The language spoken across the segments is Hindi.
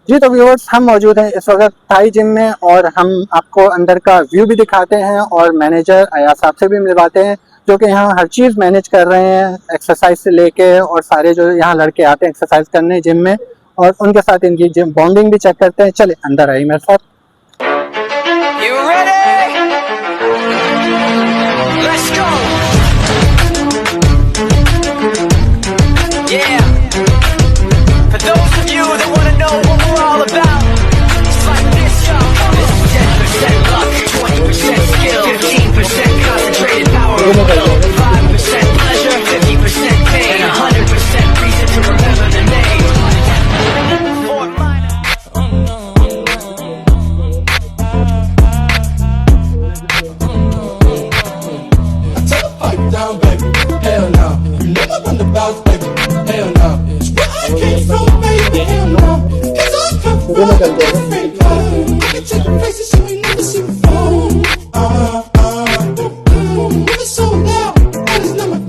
जी तो व्यूअर्स, हम मौजूद हैं इस वक्त थाई जिम में और हम आपको अंदर का व्यू भी दिखाते हैं और मैनेजर अयाज साहब से भी मिलवाते हैं, जो कि यहाँ हर चीज़ मैनेज कर रहे हैं, एक्सरसाइज से लेके और सारे जो यहाँ लड़के आते हैं एक्सरसाइज करने जिम में, और उनके साथ इनकी जिम बॉन्डिंग भी चेक करते हैं। चले अंदर आइए मेरे साथ। You ready? Let's go. Yeah. For those of you that want to know what we're all about, it's like this, y'all. This is 10% luck, 20% skill, 15% concentrated power of will, 5% pleasure, 50% pain, 100% reason to remember the name. Fort Minor. Pipe down, baby. Hell no. You never run the bounce, baby. Hell no. It's where I came from, baby. Hell no. 'Cause I come from a different place. I can take places you ain't never seen before. Never sold out. That is never.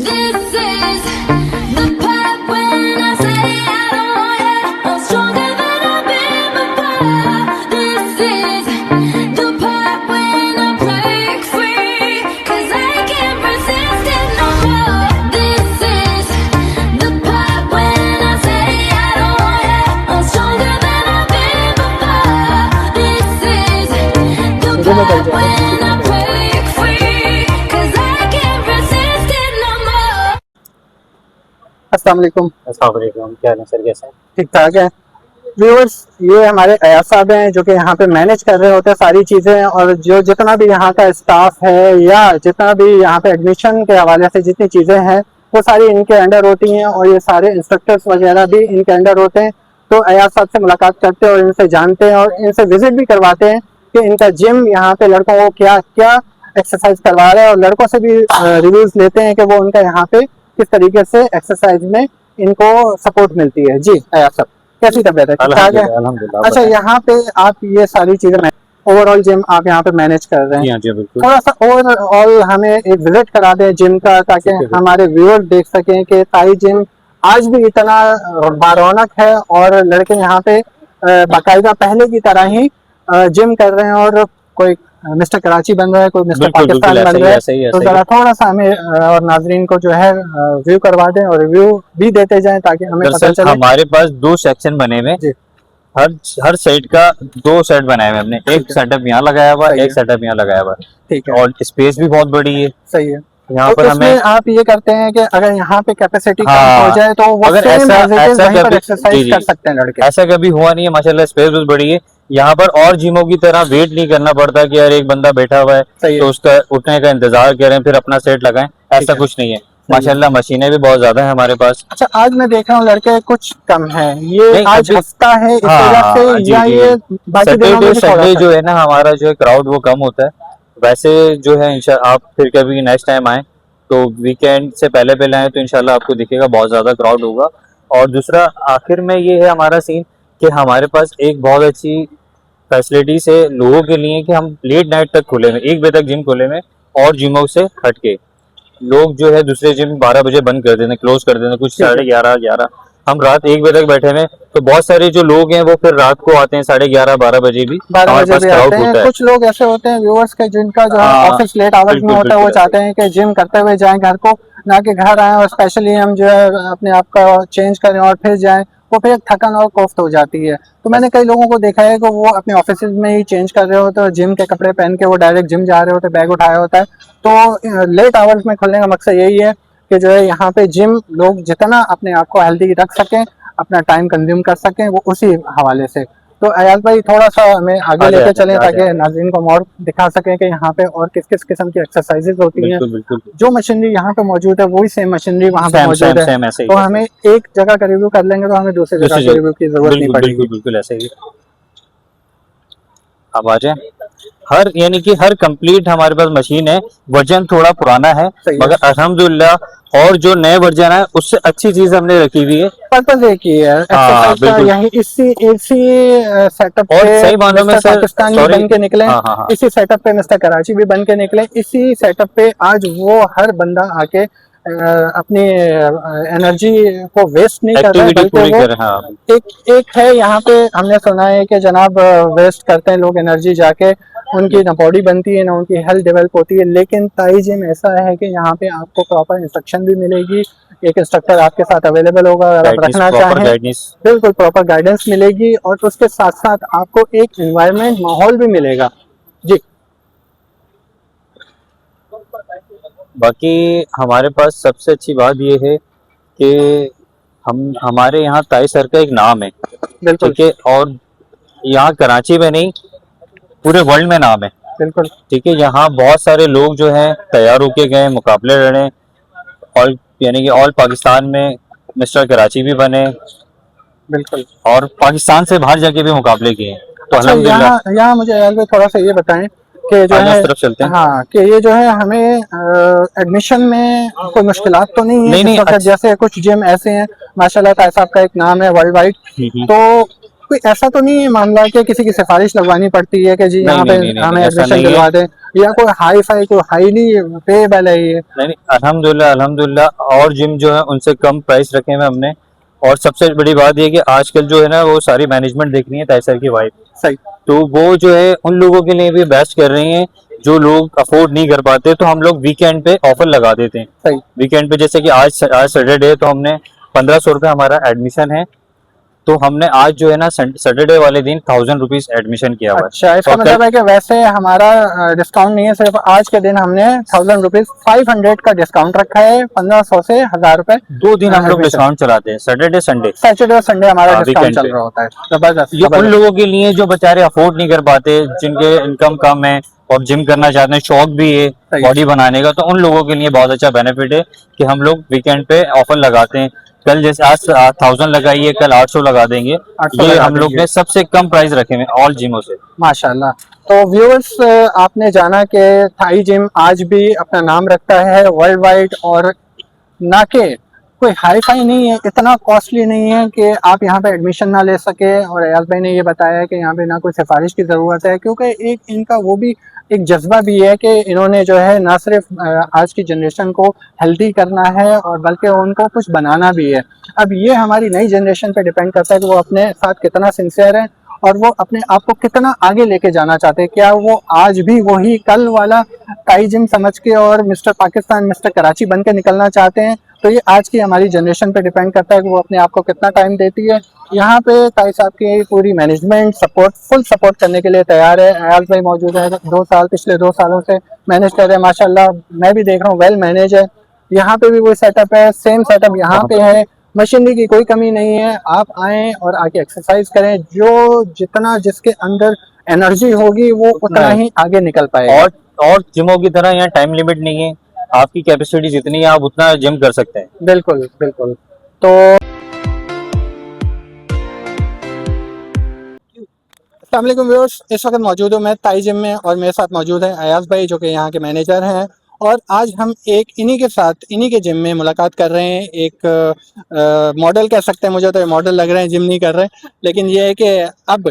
This is the part when I say I don't want it. I'm stronger than I've been before. This is the part when I break free, 'cause I can't resist it no more. This is the part when I say I don't want it. I'm stronger than I've been before. This is the part when I break free, 'cause I can't resist it no more. अस्सलाम वालेकुम। अस्सलाम वालेकुम, क्या हाल है सर, कैसे हैं? ठीक ठाक है व्यूअर्स, ये हमारे अयाज साहब हैं जो कि यहाँ पे मैनेज कर रहे होते हैं सारी चीज़ें, और जो जितना भी यहाँ का स्टाफ है या जितना भी यहाँ पे एडमिशन के हवाले से जितनी चीज़ें हैं वो सारी इनके अंडर होती हैं, और ये सारे इंस्ट्रक्टर्स वगैरह भी इनके अंडर होते हैं। तो अयाज साहब से मुलाकात करते हैं और इनसे जानते हैं और इनसे विजिट भी करवाते हैं कि इनका जिम यहाँ पे लड़कों को क्या क्या एक्सरसाइज करवा रहे हैं, और लड़कों से भी रिव्यूज़ लेते हैं कि वो उनका यहाँ पे किस तरीके से एक्सरसाइज में इनको सपोर्ट मिलती है। जी अयाज साहब, कैसी तबीयत है? ठीक ठाक है? अल्हम्दुलिल्लाह। अच्छा, यहाँ पे आप ये सारी चीजें ओवरऑल जिम आप यहाँ पे मैनेज कर रहे जी हैं, हाँ जी, बिल्कुल। थोड़ा सा ओवरऑल हमें एक विजिट करा दें जिम का, ताकि ठीक है। हमारे व्यूअर्स देख सकें कि थाई जिम आज भी इतना बारौनक है और लड़के यहाँ पे बाकायदा पहले की तरह ही जिम कर रहे हैं, और कोई मिस्टर कराची बन रहा है, कोई मिस्टर बिल्कुल, पाकिस्तान बिल्कुल, बन रहा है। ऐसा ही है, तो ऐसा ही जरा थोड़ा सा हमें और नाजरीन को जो है व्यू करवा दें और रिव्यू भी देते जाएं, ताकि हमें पता दरअसल चले। हमारे पास 2 सेक्शन बने हुए जी। हैं। हर साइड का 2 सेट बनाए हुए हमने, एक सेटअप यहाँ लगाया हुआ सही है, है। एक सेटअप यहाँ लगाया हुआ है, ठीक है, और स्पेस भी बहुत बड़ी है सही है। यहाँ तो पर इसमें हमें। आप ये करते हैं कि अगर यहाँ पे कैपेसिटी कम हाँ, हो जाए तो वो अगर सेम ऐसा- एज इट इज ऐसा वहीं पर कभी- एक्सरसाइज जी, जी। कर सकते हैं लड़के। ऐसा कभी हुआ नहीं है, माशाल्लाह स्पेस बहुत बड़ी है यहाँ पर, और जिमों की तरह वेट नहीं करना पड़ता कि यार एक बंदा बैठा हुआ है सही है। तो उसका उठने का इंतजार करें फिर अपना सेट लगाएं, ऐसा है। कुछ नहीं है। माशाल्लाह मशीनें भी बहुत ज्यादा है हमारे पास। अच्छा, आज मैं देख रहा हूँ लड़के कुछ कम है, ये नहीं, आज अभी- हफ्ता है इस हाँ, वजह से, जी, या जी। ये बाकी दिनों में सैटरडे भी थोड़ा संडे सा? जो है ना हमारा जो है क्राउड वो कम होता है। वैसे जो है आप फिर कभी नेक्स्ट टाइम आए तो वीकेंड से पहले पहले आए तो इंशाल्लाह आपको दिखेगा बहुत ज्यादा क्राउड होगा। और दूसरा आखिर में ये है हमारा सीन कि हमारे पास एक बहुत अच्छी फैसिलिटीज है लोगों के लिए कि हम लेट नाइट तक खुले में, 1 बजे तक जिम खुले में, और जिमों से हटके लोग जो है दूसरे जिम 12 बजे बंद कर देते हैं, क्लोज कर देते हैं, कुछ 11:30 हम रात 1 बजे तक बैठे में, तो बहुत सारे जो लोग हैं वो फिर रात को आते हैं 11:30-12 बजे भी 12 हमारे बजे पास भी क्राउड आते हैं। होता है। कुछ लोग ऐसे होते हैं व्यूअर्स के जिनका जो है हाँ, ऑफिस लेट आवर्स में बिल्कुल, होता है, वो बिल्कुल चाहते हैं कि जिम करते हुए जाएं घर को, ना कि घर आए और स्पेशली हम जो है अपने आप का चेंज करें और फिर जाएं, वो फिर एक थकन और कोफ्त हो जाती है। तो मैंने कई लोगों को देखा है कि वो अपने ऑफिस में ही चेंज कर रहे होते हैं, जिम के कपड़े पहन के वो डायरेक्ट जिम जा रहे होते हैं, बैग उठाया होता है। तो लेट आवर्स में खुलने का मकसद यही है कि जो है यहाँ पे जिम लोग जितना अपने आप को हेल्दी रख सकें, अपना टाइम कंज्यूम कर सकें, वो उसी हवाले से। तो अयाज भाई थोड़ा सा हमें आगे लेके चलें ताकि नाज़रीन को हम और दिखा सकें कि यहाँ पे और किस किस किस्म की एक्सरसाइजेज होती हैं। बिल्कुल बिल्कुल जो मशीनरी यहाँ पे मौजूद है वही सेम मशीनरी वहाँ पे सेम मौजूद सेम है। सेम ऐसे ही तो है। हमें एक जगह का रिव्यू कर लेंगे तो हमें दूसरी जगह के रिव्यू की जरूरत नहीं बिल्कुल पड़ेगी। बिल्कुल बिल्कुल ऐसे ही। अब आ जाए, हर यानी कि हर कंप्लीट हमारे पास मशीन है। वर्जन थोड़ा पुराना है सही है। मगर अल्हम्दुलिल्लाह और जो नए वर्जन है उससे अच्छी चीज हमने रखी हुई है। पर्पज एक ही है एक्सरसाइज का, बिल्कुल। यही इसी सेटअप और पे सही मानों में मिस्टर सर, पाकिस्तान भी sorry, बन के निकले, हाँ। इसी सेटअप पे मिस्टर कराची भी बन के निकले, इसी सेटअप पे आज वो हर बंदा आके अपनी एनर्जी को वेस्ट नहीं कर रहे हैं, एक्टिविटी पूरी बल्कि वो कर, हाँ एक है यहाँ पे। हमने सुना है कि जनाब वेस्ट करते हैं लोग एनर्जी जाके, उनकी ना बॉडी बनती है ना उनकी हेल्थ डेवलप होती है। लेकिन ताई जिम ऐसा है कि यहाँ पे आपको प्रॉपर इंस्ट्रक्शन भी मिलेगी, एक इंस्ट्रक्टर आपके साथ अवेलेबल होगा अगर आप गाइडेंस, रखना प्रॉपर चाहें। गाइडेंस। बिल्कुल प्रॉपर गाइडेंस मिलेगी और उसके साथ साथ आपको एक एनवायरनमेंट माहौल भी मिलेगा जी। बाकी हमारे पास सबसे अच्छी बात ये है कि हम हमारे यहाँ ताई सर का एक नाम है, बिल्कुल ठीक है, और यहाँ कराची में नहीं पूरे वर्ल्ड में नाम है, बिल्कुल ठीक है। यहाँ बहुत सारे लोग जो हैं तैयार होके गए, मुकाबले लड़े, ऑल यानी कि ऑल पाकिस्तान में मिस्टर कराची भी बने बिल्कुल। और पाकिस्तान से बाहर जाके भी मुकाबले किए, तो अच्छा, अल्हम्दुलिल्लाह। यहाँ यहाँ मुझे यार भाई थोड़ा सा ये बताएं कि जो आज है, उस तरफ चलते हैं। हाँ, कि ये जो है हमें एडमिशन में कोई मुश्किलात तो नहीं है नहीं, इस नहीं, वक्त? जैसे कुछ जिम ऐसे हैं माशाल्लाह, ताई साहब का एक नाम है वर्ल्ड वाइड, तो कोई ऐसा तो नहीं है मामला कि किसी की सिफारिश लगवानी पड़ती है कि जी नहीं, यहाँ पे नहीं, नहीं, हमें नहीं, ऐसा एडमिशन नहीं है। दिलवा दें, या कोई हाई फाई कोई हाईली पेएबल है ये? नहीं, नहीं, अल्हम्दुलिल्लाह, अल्हम्दुलिल्लाह, और जिम जो है उनसे कम प्राइस रखे हुए हमने। और सबसे बड़ी बात ये है कि आजकल जो है ना वो सारी मैनेजमेंट देख रही है ताई सर की वाइफ, सही। तो वो जो है उन लोगों के लिए भी बेस्ट कर रही हैं जो लोग अफोर्ड नहीं कर पाते, तो हम लोग वीकेंड पे ऑफर लगा देते हैं। सही। वीकेंड पे जैसे कि आज सैटरडे है, तो हमने 1500 रुपये हमारा एडमिशन है, तो हमने आज जो है ना सैटरडे वाले दिन 1000 रुपीज एडमिशन किया हुआ है। अच्छा, इसका और मतलब है कि वैसे हमारा डिस्काउंट नहीं है, सिर्फ आज के दिन हमने 1000 रुपीज 500 का डिस्काउंट रखा है, 1500 से 1000 रुपए 2 दिन हम लोग admission। डिस्काउंट चलाते हैं, सैटरडे संडे। सैटरडे और संडे हमारा हाँ, डिस्काउंट weekend चल पे। रहा होता है। जबरदस्त ये उन जबरदस्त। लोगों के लिए जो बेचारे अफोर्ड नहीं कर पाते, जिनके इनकम कम है और जिम करना चाहते हैं, शौक भी है सही। बॉडी बनाने का, तो उन लोगों के लिए बहुत अच्छा बेनिफिट है कि हम लोग वीकेंड पे ऑफर लगाते हैं। कल जैसे आज 1000 लगाई है, कल 800 लगा देंगे। 800 ये लगा हम लोग देंगे। ने सबसे कम प्राइस रखे हैं ऑल जिमों से। माशाल्लाह। तो व्यूअर्स, आपने जाना कि थाई जिम आज भी अपना नाम रखता है वर्ल्ड वाइड, और ना के कोई हाई फाई नहीं है, इतना कॉस्टली नहीं है कि आप यहाँ पे एडमिशन ना ले सके। और अयाज भाई ने ये बताया कि यहाँ पे ना कोई सिफारिश की ज़रूरत है, क्योंकि एक इनका वो भी एक जज्बा भी है कि इन्होंने जो है ना सिर्फ आज की जनरेशन को हेल्दी करना है, और बल्कि उनको कुछ बनाना भी है। अब ये हमारी नई जनरेशन पे डिपेंड करता है कि वो अपने साथ कितना सिंसियर है और वो अपने आप को कितना आगे लेके जाना चाहते हैं। क्या वो आज भी वही कल वाला ताई जिम समझ के और मिस्टर पाकिस्तान मिस्टर कराची बन के निकलना चाहते हैं? तो ये आज की हमारी जनरेशन पे डिपेंड करता है कि वो अपने आप को कितना टाइम देती है। यहाँ पे ताई साहब की पूरी मैनेजमेंट सपोर्ट, फुल सपोर्ट करने के लिए तैयार है। अयाज भाई मौजूद है, 2 साल, पिछले 2 सालों से मैनेज कर रहे हैं माशाल्लाह। मैं भी देख रहा हूँ वेल मैनेज है। यहाँ पे भी वही सेटअप है, सेम सेटअप यहाँ पे है, मशीनरी की कोई कमी नहीं है। आप आएँ और आके एक्सरसाइज करें, जो जितना जिसके अंदर एनर्जी होगी वो उतना ही आगे निकल पाएगा। और जिमों की तरह यहाँ टाइम लिमिट नहीं है, आपकी कैपेसिटी जितनी है आप उतना जिम कर सकते हैं। बिल्कुल बिल्कुल। तो अस्सलाम वालेकुम व्यूअर्स, इस वक्त मौजूद हूँ मैं ताई जिम में, और मेरे साथ मौजूद है अयाज भाई जो कि यहाँ के मैनेजर हैं। और आज हम इन्हीं के साथ इन्हीं के जिम में मुलाकात कर रहे हैं। एक मॉडल कह सकते हैं, मुझे तो ये मॉडल लग रहे हैं, जिम नहीं कर रहे, लेकिन ये है कि अब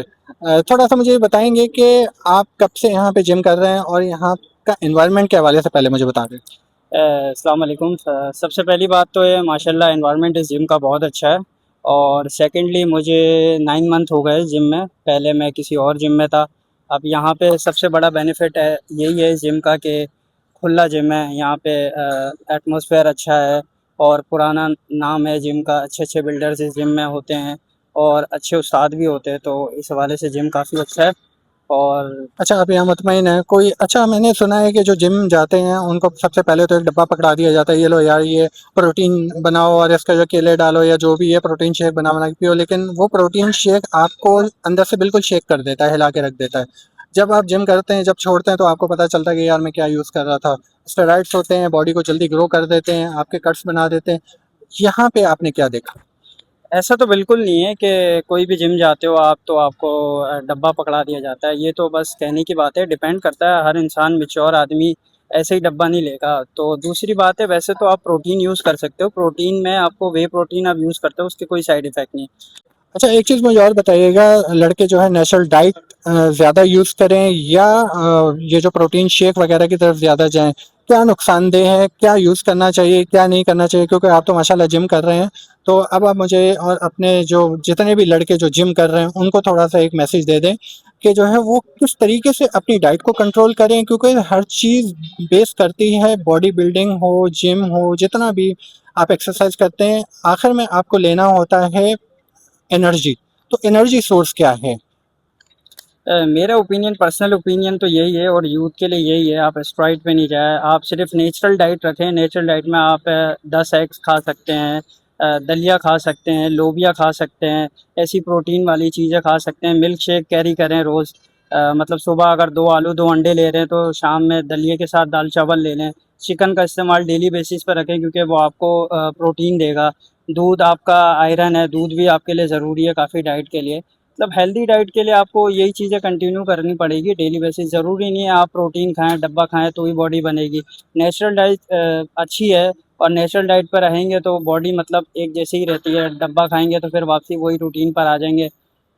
थोड़ा सा मुझे ये बताएंगे कि आप कब से यहाँ पे जिम कर रहे हैं, और यहाँ का एनवायरनमेंट के हवाले से पहले मुझे बता दें। अस्सलाम वालेकुम। सबसे पहली बात तो ये माशाल्लाह एनवायरनमेंट इस जिम का बहुत अच्छा है। और सेकंडली मुझे 9 मंथ हो गए जिम में, पहले मैं किसी और जिम में था। अब यहाँ पे सबसे बड़ा बेनिफिट है यही है इस जिम का कि खुला जिम है, यहाँ पे एटमॉस्फेयर अच्छा है और पुराना नाम है जिम का, अच्छे अच्छे बिल्डर्स इस जिम में होते हैं और अच्छे उस्ताद भी होते हैं, तो इस हवाले से जिम काफ़ी अच्छा है। और अच्छा, आप यहाँ मुतमईन है कोई? अच्छा, मैंने सुना है कि जो जिम जाते हैं उनको सबसे पहले तो एक डब्बा पकड़ा दिया जाता है, ये लो यार ये प्रोटीन बनाओ और इसका जो केले डालो या जो भी है प्रोटीन शेक बना के पियो। लेकिन वो प्रोटीन शेक आपको अंदर से बिल्कुल शेक कर देता है, हिला के रख देता है। जब आप जिम करते हैं, जब छोड़ते हैं, तो आपको पता चलता है कि यार मैं क्या यूज़ कर रहा था। स्टेरॉइड्स होते हैं, बॉडी को जल्दी ग्रो कर देते हैं, आपके कट्स बना देते हैं। यहाँ पे आपने क्या देखा? ऐसा तो बिल्कुल नहीं है कि कोई भी जिम जाते हो आप तो आपको डब्बा पकड़ा दिया जाता है, ये तो बस कहने की बात है। डिपेंड करता है, हर इंसान मैच्योर आदमी ऐसे ही डब्बा नहीं लेगा। तो दूसरी बात है, वैसे तो आप प्रोटीन यूज़ कर सकते हो, प्रोटीन में आपको वे प्रोटीन आप यूज़ करते हो, उसके कोई साइड इफ़ेक्ट नहीं है। अच्छा, एक चीज़ मुझे और बताइएगा, लड़के जो है नेचुरल डाइट ज़्यादा यूज़ करें या ये जो प्रोटीन शेक वगैरह की तरफ ज़्यादा जाएं? क्या नुकसानदेह है, क्या यूज़ करना चाहिए, क्या नहीं करना चाहिए, क्योंकि आप तो माशाल्लाह जिम कर रहे हैं। तो अब आप मुझे और अपने जो जितने भी लड़के जो जिम कर रहे हैं उनको थोड़ा सा एक मैसेज दे दें कि जो है वो किस तरीके से अपनी डाइट को कंट्रोल करें, क्योंकि हर चीज़ बेस करती है, बॉडी बिल्डिंग हो, जिम हो, जितना भी आप एक्सरसाइज करते हैं, आखिर में आपको लेना होता है एनर्जी। तो एनर्जी सोर्स क्या है? मेरा ओपिनियन, पर्सनल ओपिनियन तो यही है और यूथ के लिए यही है, आप स्ट्राइड पे नहीं जाए, आप सिर्फ नेचुरल डाइट रखें। नेचुरल डाइट में आप 10 एग्स खा सकते हैं, दलिया खा सकते हैं, लोबिया खा सकते हैं, ऐसी प्रोटीन वाली चीज़ें खा सकते हैं। मिल्क शेक कैरी करें रोज़, मतलब सुबह अगर 2 आलू 2 अंडे ले रहे हैं तो शाम में दलिये के साथ दाल चावल ले लें। चिकन का इस्तेमाल डेली बेसिस पर रखें क्योंकि वो आपको प्रोटीन देगा। दूध आपका आयरन है, दूध भी आपके लिए ज़रूरी है काफ़ी डाइट के लिए। मतलब हेल्दी डाइट के लिए आपको यही चीज़ें कंटिन्यू करनी पड़ेगी डेली बेसिस। ज़रूरी नहीं है आप प्रोटीन खाएँ, डब्बा खाएँ तो ही बॉडी बनेगी। नेचुरल डाइट अच्छी है और नेचुरल डाइट पर रहेंगे तो बॉडी मतलब एक जैसी ही रहती है। डब्बा खाएँगे तो फिर वापसी वही रूटीन पर आ जाएँगे।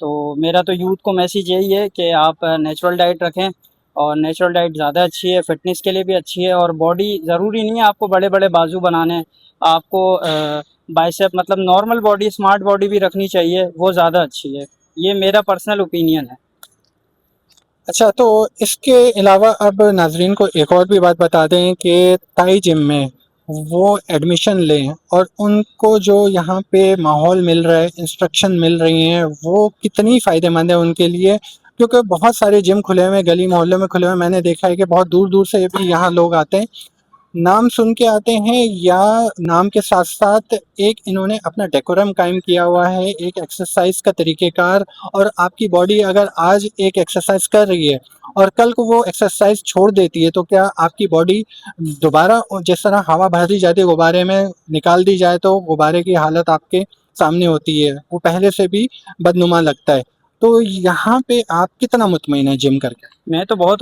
तो मेरा तो यूथ को मैसेज यही है कि आप नेचुरल डाइट रखें और नेचुरल डाइट ज़्यादा अच्छी है, फ़िटनेस के लिए भी अच्छी है। और बॉडी ज़रूरी नहीं है आपको बड़े-बड़े बाजू बनाने हैं, आपको बाइसेप मतलब नॉर्मल बॉडी, स्मार्ट बॉडी भी रखनी चाहिए, वो ज़्यादा अच्छी है। ये मेरा पर्सनल ओपिनियन है। अच्छा, तो इसके अलावा अब नाज़रीन को एक और भी बात बता दें कि ताई जिम में वो एडमिशन लें और उनको जो यहाँ पे माहौल मिल रहा है, इंस्ट्रक्शन मिल रही हैं, वो कितनी फ़ायदेमंद है उनके लिए। क्योंकि बहुत सारे जिम खुले हुए हैं, गली मोहल्लों में खुले हुए हैं, मैंने देखा है कि बहुत दूर-दूर से भी यहाँ लोग आते हैं। नाम सुन के आते हैं या नाम के साथ-साथ एक इन्होंने अपना डेकोरम कायम किया हुआ है, एक एक्सरसाइज़ का तरीक़ेकार। और आपकी बॉडी अगर आज एक एक्सरसाइज़ कर रही है और कल को वो एक्सरसाइज़ छोड़ देती है, तो क्या आपकी बॉडी दोबारा जिस तरह हवा भरी जाती है गुब्बारे में, निकाल दी जाए तो गुब्बारे की हालत आपके सामने होती है, वो पहले से भी बदनुमा लगता है। तो यहाँ पे आप कितना मुतमईन हैं जिम करके? मैं तो बहुत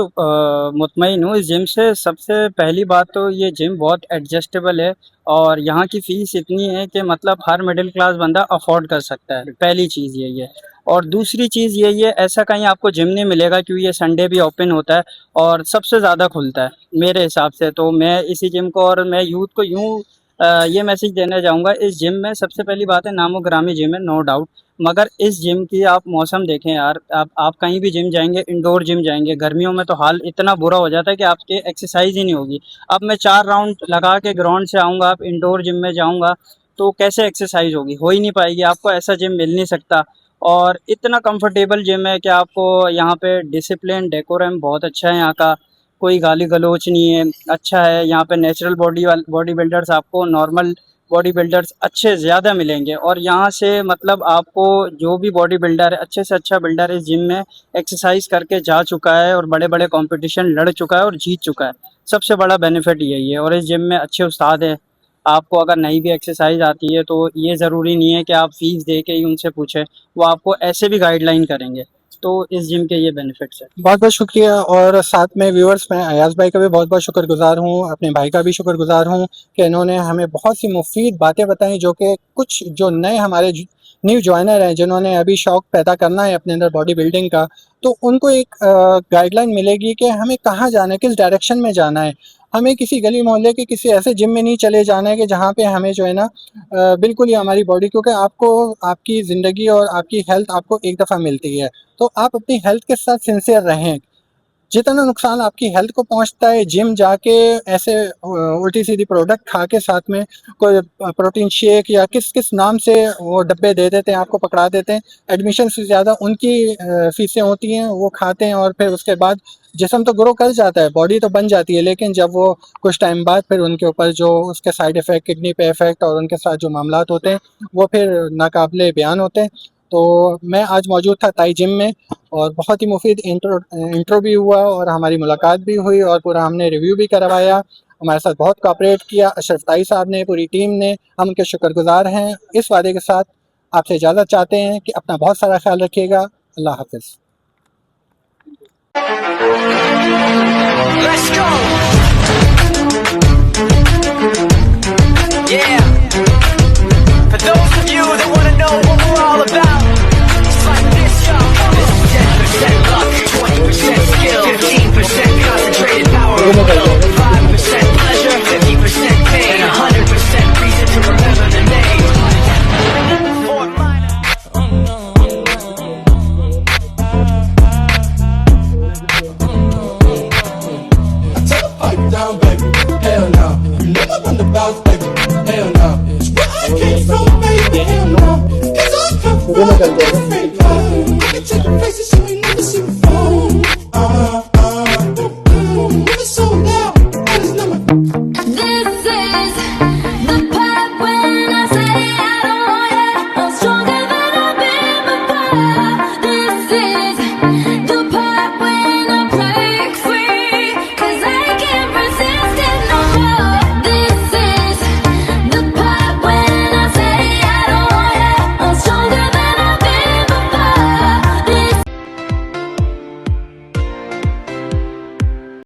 मुतमईन हूँ इस जिम से। सबसे पहली बात तो ये जिम बहुत एडजस्टेबल है और यहाँ की फ़ीस इतनी है कि मतलब हर मिडिल क्लास बंदा अफ़ोर्ड कर सकता है, पहली चीज़ यही है। और दूसरी चीज़ यही है, ऐसा कहीं आपको जिम नहीं मिलेगा क्योंकि ये संडे भी ओपन होता है और सबसे ज़्यादा खुलता है मेरे हिसाब से। तो मैं इसी जिम को और मैं यूथ को यूँ ये मैसेज देना चाहूँगा, इस जिम में सबसे पहली बात है नामो-ग्रामी जिम है, नो डाउट। मगर इस जिम की आप मौसम देखें यार, आप कहीं भी जिम जाएँगे, इंडोर जिम जाएँगे, गर्मियों में तो हाल इतना बुरा हो जाता है कि आपके एक्सरसाइज़ ही नहीं होगी। अब मैं 4 राउंड लगा के ग्राउंड से आऊँगा, अब इंडोर जिम में जाऊँगा, तो कैसे एक्सरसाइज़ होगी? हो ही नहीं पाएगी, आपको ऐसा जिम मिल नहीं सकता। और इतना कंफर्टेबल जिम है कि आपको यहाँ पे डिसिप्लिन, डेकोरम बहुत अच्छा है यहाँ का, कोई गाली-गलौच नहीं है, अच्छा है। यहाँ पे नेचुरल बॉडी बिल्डर्स आपको नॉर्मल बॉडी बिल्डर्स अच्छे ज़्यादा मिलेंगे और यहाँ से मतलब आपको जो भी बॉडी बिल्डर है, अच्छे से अच्छा बिल्डर इस जिम में एक्सरसाइज करके जा चुका है और बड़े-बड़े कॉम्पिटिशन लड़ चुका है और जीत चुका है। सबसे बड़ा बेनिफिट यही है और इस जिम में अच्छे उस्ताद हैं। आपको अगर नहीं भी एक्सरसाइज आती है तो ये ज़रूरी नहीं है कि आप फ़ीस दे के ही उनसे पूछें, वो आपको ऐसे भी गाइडलाइन करेंगे। तो इस जिम के ये बेनिफिट्स हैं। बहुत-बहुत शुक्रिया। और साथ में व्यूअर्स, मैं अयाज़ भाई का भी बहुत-बहुत शुक्रगुज़ार हूँ, अपने भाई का भी शुक्रगुज़ार हूँ कि इन्होंने हमें बहुत सी मुफ़ीद बातें बताई, जो कि कुछ जो नए हमारे न्यू जॉइनर हैं, जिन्होंने अभी शौक़ पैदा करना है अपने अंदर बॉडी बिल्डिंग का, तो उनको एक गाइडलाइन मिलेगी कि हमें कहाँ जाना है, किस डायरेक्शन में जाना है। हमें किसी गली मोहल्ले के किसी ऐसे जिम में नहीं चले जाना है कि जहाँ पे हमें जो है ना बिल्कुल ही हमारी बॉडी, क्योंकि आपको आपकी ज़िंदगी और आपकी हेल्थ आपको एक दफ़ा मिलती है, तो आप अपनी हेल्थ के साथ सिंसियर रहें। जितना नुकसान आपकी हेल्थ को पहुंचता है जिम जाके ऐसे उल्टी सीधी प्रोडक्ट खा के, साथ में कोई प्रोटीन शेक या किस किस नाम से वो डब्बे दे देते हैं, आपको पकड़ा देते हैं। एडमिशन से ज़्यादा उनकी फीसें होती हैं, वो खाते हैं और फिर उसके बाद जिस्म तो ग्रो कर जाता है, बॉडी तो बन जाती है, लेकिन जब वो कुछ टाइम बाद फिर उनके ऊपर जो उसके साइड इफ़ेक्ट, किडनी पे इफ़ेक्ट और उनके साथ जो मामलात होते हैं वो फिर नाकाबिले बयान होते हैं। तो मैं आज मौजूद था ताई जिम में और बहुत ही मुफीद इंट्रो भी हुआ और हमारी मुलाकात भी हुई और पूरा हमने रिव्यू भी करवाया। हमारे साथ बहुत कोऑपरेट किया अशरफ ताई साहब ने, पूरी टीम ने, हम उनके शुक्रगुजार हैं। इस वादे के साथ आपसे इजाज़त चाहते हैं कि अपना बहुत सारा ख्याल रखिएगा। अल्लाह हाफ़िज़। Let's go! Yeah! For those of you that want to know what we're all about, it's like this, yo. This is 10% luck, 20% skill, 15% concentrated power of will, 5% में चल जाएगा।